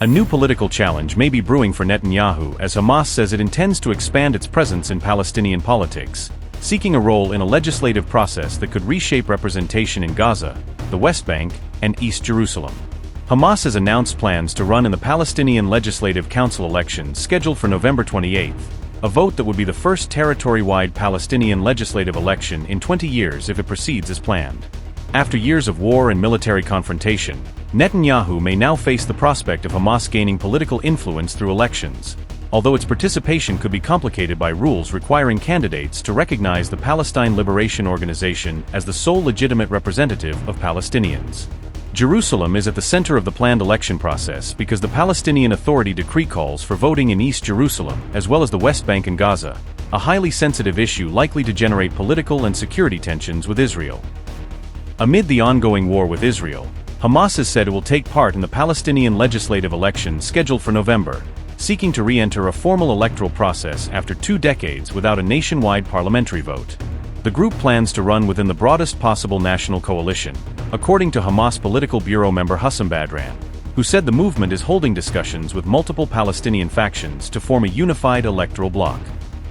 A new political challenge may be brewing for Netanyahu as Hamas says it intends to expand its presence in Palestinian politics, seeking a role in a legislative process that could reshape representation in Gaza, the West Bank, and East Jerusalem. Hamas has announced plans to run in the Palestinian Legislative Council elections scheduled for November 28, a vote that would be the first territory-wide Palestinian legislative election in 20 years if it proceeds as planned. After years of war and military confrontation, Netanyahu may now face the prospect of Hamas gaining political influence through elections, although its participation could be complicated by rules requiring candidates to recognize the Palestine Liberation Organization as the sole legitimate representative of Palestinians. Jerusalem is at the center of the planned election process because the Palestinian Authority decree calls for voting in East Jerusalem as well as the West Bank and Gaza, a highly sensitive issue likely to generate political and security tensions with Israel. Amid the ongoing war with Israel, Hamas has said it will take part in the Palestinian legislative elections scheduled for November, seeking to re-enter a formal electoral process after 2 decades without a nationwide parliamentary vote. The group plans to run within the broadest possible national coalition, according to Hamas Political Bureau member Hussam Badran, who said the movement is holding discussions with multiple Palestinian factions to form a unified electoral bloc.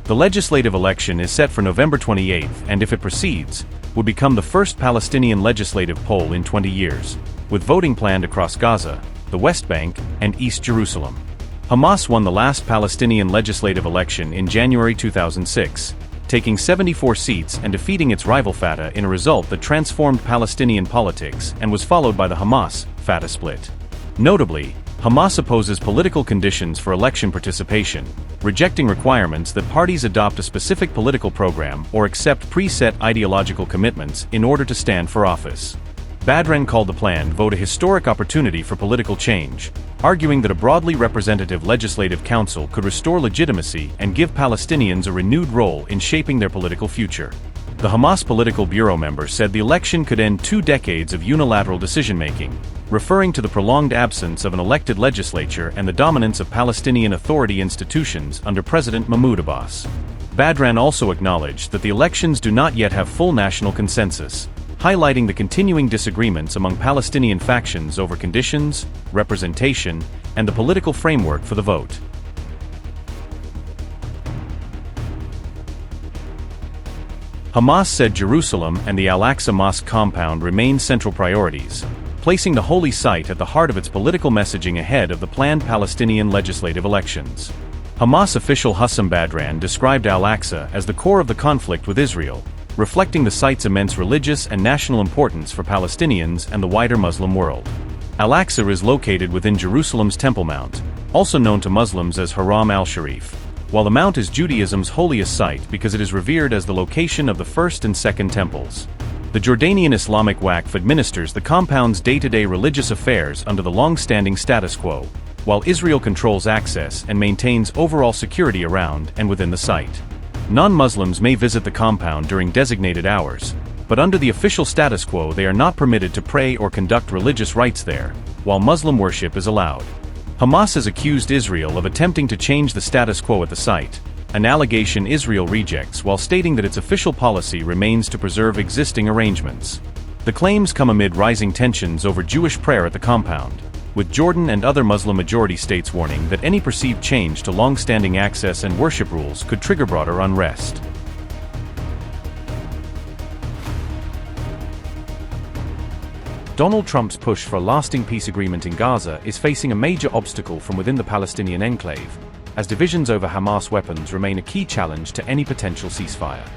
The legislative election is set for November 28 and if it proceeds, would become the first Palestinian legislative poll in 20 years, with voting planned across Gaza, the West Bank, and East Jerusalem. Hamas won the last Palestinian legislative election in January 2006, taking 74 seats and defeating its rival Fatah in a result that transformed Palestinian politics and was followed by the Hamas-Fatah split. Notably, Hamas opposes political conditions for election participation, rejecting requirements that parties adopt a specific political program or accept preset ideological commitments in order to stand for office. Badran called the planned vote a historic opportunity for political change, arguing that a broadly representative legislative council could restore legitimacy and give Palestinians a renewed role in shaping their political future. The Hamas Political Bureau member said the election could end 2 decades of unilateral decision-making, referring to the prolonged absence of an elected legislature and the dominance of Palestinian Authority institutions under President Mahmoud Abbas. Badran also acknowledged that the elections do not yet have full national consensus, highlighting the continuing disagreements among Palestinian factions over conditions, representation, and the political framework for the vote. Hamas said Jerusalem and the Al-Aqsa Mosque compound remain central priorities, placing the holy site at the heart of its political messaging ahead of the planned Palestinian legislative elections. Hamas official Hussam Badran described Al-Aqsa as the core of the conflict with Israel, reflecting the site's immense religious and national importance for Palestinians and the wider Muslim world. Al-Aqsa is located within Jerusalem's Temple Mount, also known to Muslims as Haram al-Sharif, while the mount is Judaism's holiest site because it is revered as the location of the first and second temples. The Jordanian Islamic Waqf administers the compound's day-to-day religious affairs under the long-standing status quo, while Israel controls access and maintains overall security around and within the site. Non-Muslims may visit the compound during designated hours, but under the official status quo they are not permitted to pray or conduct religious rites there, while Muslim worship is allowed. Hamas has accused Israel of attempting to change the status quo at the site, an allegation Israel rejects while stating that its official policy remains to preserve existing arrangements. The claims come amid rising tensions over Jewish prayer at the compound, with Jordan and other Muslim-majority states warning that any perceived change to long-standing access and worship rules could trigger broader unrest. Donald Trump's push for a lasting peace agreement in Gaza is facing a major obstacle from within the Palestinian enclave, as divisions over Hamas weapons remain a key challenge to any potential ceasefire.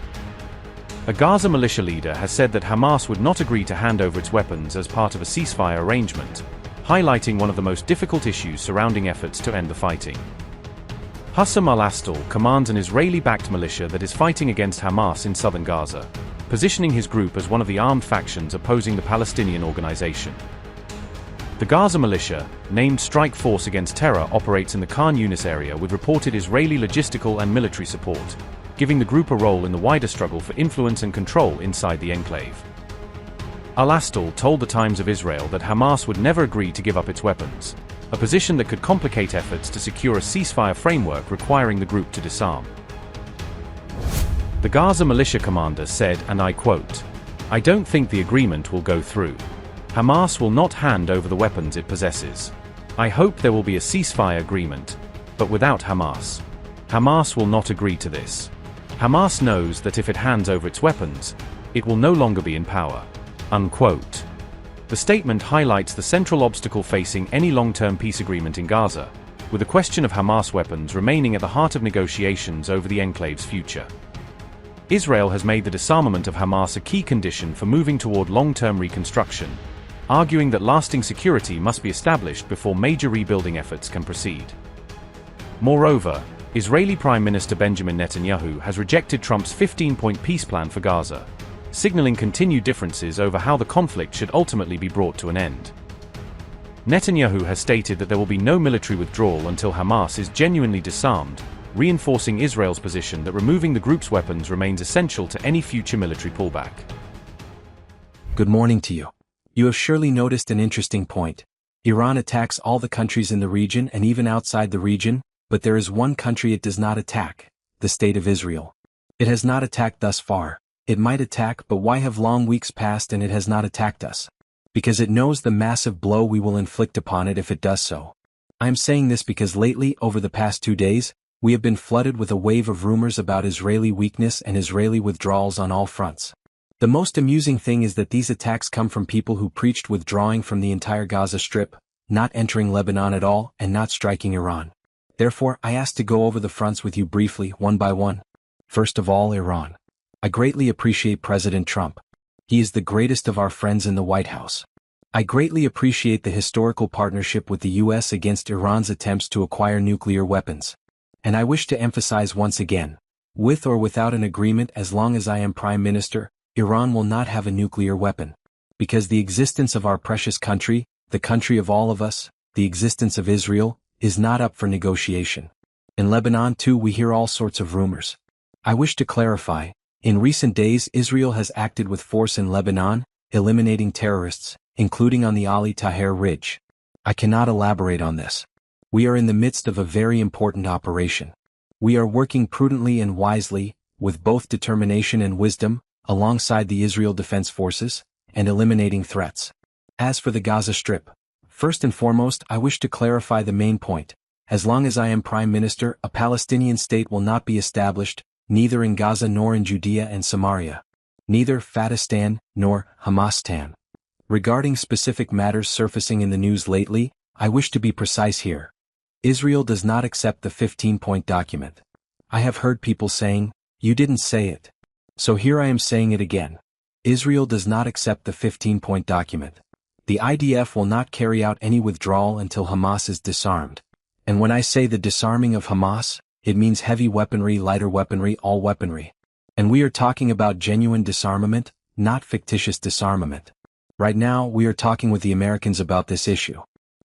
A Gaza militia leader has said that Hamas would not agree to hand over its weapons as part of a ceasefire arrangement, highlighting one of the most difficult issues surrounding efforts to end the fighting. Hussam al-Astal commands an Israeli-backed militia that is fighting against Hamas in southern Gaza, positioning his group as one of the armed factions opposing the Palestinian organization. The Gaza militia, named Strike Force Against Terror, operates in the Khan Yunis area with reported Israeli logistical and military support, giving the group a role in the wider struggle for influence and control inside the enclave. Al-Astal told the Times of Israel that Hamas would never agree to give up its weapons, a position that could complicate efforts to secure a ceasefire framework requiring the group to disarm. The Gaza militia commander said, and I quote, "I don't think the agreement will go through. Hamas will not hand over the weapons it possesses. I hope there will be a ceasefire agreement, but without Hamas. Hamas will not agree to this. Hamas knows that if it hands over its weapons, it will no longer be in power." Unquote. The statement highlights the central obstacle facing any long-term peace agreement in Gaza, with the question of Hamas weapons remaining at the heart of negotiations over the enclave's future. Israel has made the disarmament of Hamas a key condition for moving toward long-term reconstruction, arguing that lasting security must be established before major rebuilding efforts can proceed. Moreover, Israeli Prime Minister Benjamin Netanyahu has rejected Trump's 15-point peace plan for Gaza, signaling continued differences over how the conflict should ultimately be brought to an end. Netanyahu has stated that there will be no military withdrawal until Hamas is genuinely disarmed, reinforcing Israel's position that removing the group's weapons remains essential to any future military pullback. Good morning to you. You have surely noticed an interesting point. Iran attacks all the countries in the region and even outside the region, but there is one country it does not attack, the State of Israel. It has not attacked thus far. It might attack, but why have long weeks passed and it has not attacked us? Because it knows the massive blow we will inflict upon it if it does so. I am saying this because lately, over the past 2 days, we have been flooded with a wave of rumors about Israeli weakness and Israeli withdrawals on all fronts. The most amusing thing is that these attacks come from people who preached withdrawing from the entire Gaza Strip, not entering Lebanon at all, and not striking Iran. Therefore, I asked to go over the fronts with you briefly, one by one. First of all, Iran. I greatly appreciate President Trump. He is the greatest of our friends in the White House. I greatly appreciate the historical partnership with the U.S. against Iran's attempts to acquire nuclear weapons. And I wish to emphasize once again, with or without an agreement, as long as I am Prime Minister, Iran will not have a nuclear weapon. Because the existence of our precious country, the country of all of us, the existence of Israel, is not up for negotiation. In Lebanon too we hear all sorts of rumors. I wish to clarify, in recent days Israel has acted with force in Lebanon, eliminating terrorists, including on the Ali Tahrir Ridge. I cannot elaborate on this. We are in the midst of a very important operation. We are working prudently and wisely, with both determination and wisdom, alongside the Israel Defense Forces, and eliminating threats. As for the Gaza Strip, first and foremost I wish to clarify the main point. As long as I am Prime Minister, a Palestinian state will not be established, neither in Gaza nor in Judea and Samaria. Neither Fatahstan nor Hamastan. Regarding specific matters surfacing in the news lately, I wish to be precise here. Israel does not accept the 15-point document. I have heard people saying, "You didn't say it." So here I am saying it again. Israel does not accept the 15-point document. The IDF will not carry out any withdrawal until Hamas is disarmed. And when I say the disarming of Hamas, it means heavy weaponry, lighter weaponry, all weaponry. And we are talking about genuine disarmament, not fictitious disarmament. Right now, we are talking with the Americans about this issue.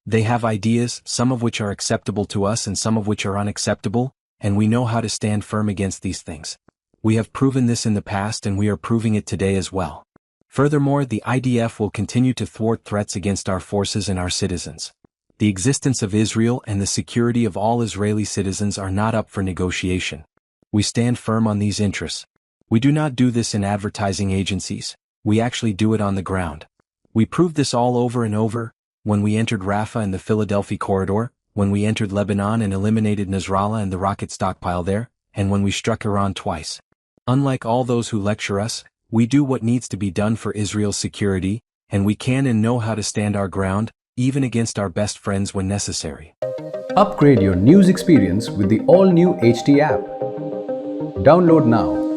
They have ideas, some of which are acceptable to us and some of which are unacceptable, and we know how to stand firm against these things. We have proven this in the past and we are proving it today as well. Furthermore, the IDF will continue to thwart threats against our forces and our citizens. The existence of Israel and the security of all Israeli citizens are not up for negotiation. We stand firm on these interests. We do not do this in advertising agencies, we actually do it on the ground. We proved this all over and over, when we entered Rafah and the Philadelphia corridor, when we entered Lebanon and eliminated Nasrallah and the rocket stockpile there, and when we struck Iran twice. Unlike all those who lecture us, we do what needs to be done for Israel's security, and we can and know how to stand our ground, even against our best friends when necessary. Upgrade your news experience with the all-new HT app. Download now.